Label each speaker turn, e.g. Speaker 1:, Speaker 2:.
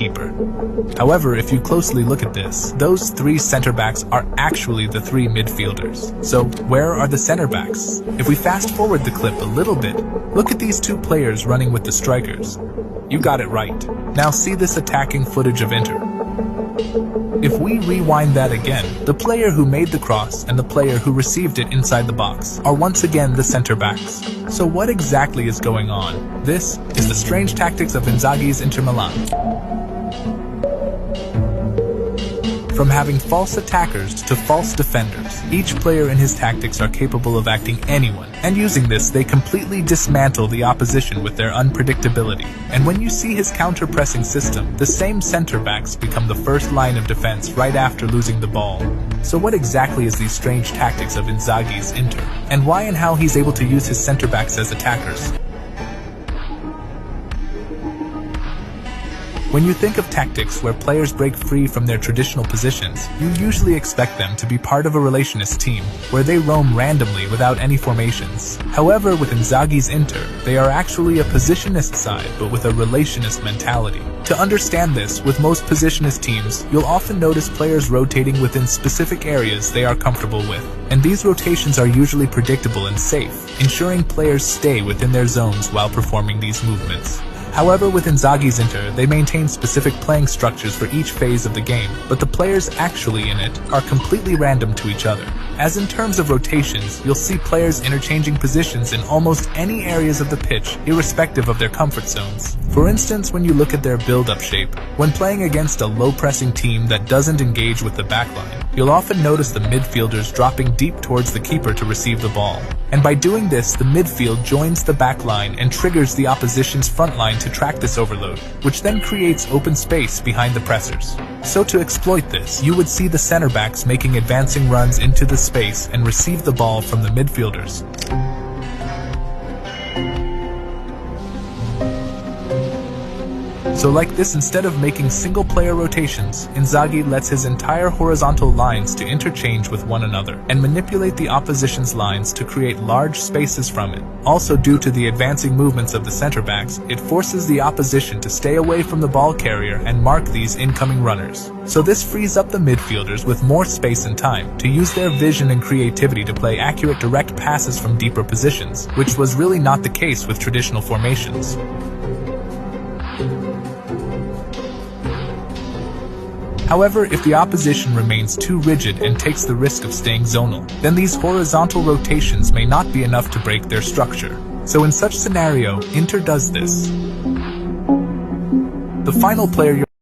Speaker 1: keeper. However, if you closely look at this, those 3 center backs are actually the 3 midfielders. So, where are the center backs? If we fast forward the clip a little bit, look at these 2 players running with the strikers. You got it right. Now see this attacking footage of Inter. If we rewind that again, the player who made the cross and the player who received it inside the box are once again the center backs. So what exactly is going on? This is the strange tactics of Inzaghi's Inter Milan. From having false attackers to false defenders, each player in his tactics are capable of acting anyone, and using this they completely dismantle the opposition with their unpredictability. And when you see his counter-pressing system, the same center-backs become the first line of defense right after losing the ball. So what exactly is these strange tactics of Inzaghi's Inter, and why and how he's able to use his center-backs as attackers? When you think of tactics where players break free from their traditional positions, you usually expect them to be part of a relationist team, where they roam randomly without any formations. However, with Inzaghi's Inter, they are actually a positionist side, but with a relationist mentality. To understand this, with most positionist teams, you'll often notice players rotating within specific areas they are comfortable with. And these rotations are usually predictable and safe, ensuring players stay within their zones while performing these movements. However, with Inzaghi's Inter, they maintain specific playing structures for each phase of the game, but the players actually in it are completely random to each other. As in terms of rotations, you'll see players interchanging positions in almost any areas of the pitch, irrespective of their comfort zones. For instance, when you look at their build-up shape, when playing against a low-pressing team that doesn't engage with the backline, you'll often notice the midfielders dropping deep towards the keeper to receive the ball. And by doing this, the midfield joins the backline and triggers the opposition's front line to track this overload, which then creates open space behind the pressers. So to exploit this, you would see the center backs making advancing runs into the space and receive the ball from the midfielders. So like this, instead of making single-player rotations, Inzaghi lets his entire horizontal lines to interchange with one another and manipulate the opposition's lines to create large spaces from it. Also, due to the advancing movements of the center-backs, it forces the opposition to stay away from the ball carrier and mark these incoming runners. So this frees up the midfielders with more space and time to use their vision and creativity to play accurate direct passes from deeper positions, which was really not the case with traditional formations. However, if the opposition remains too rigid and takes the risk of staying zonal, then these horizontal rotations may not be enough to break their structure. So in such scenario, Inter does this. The final player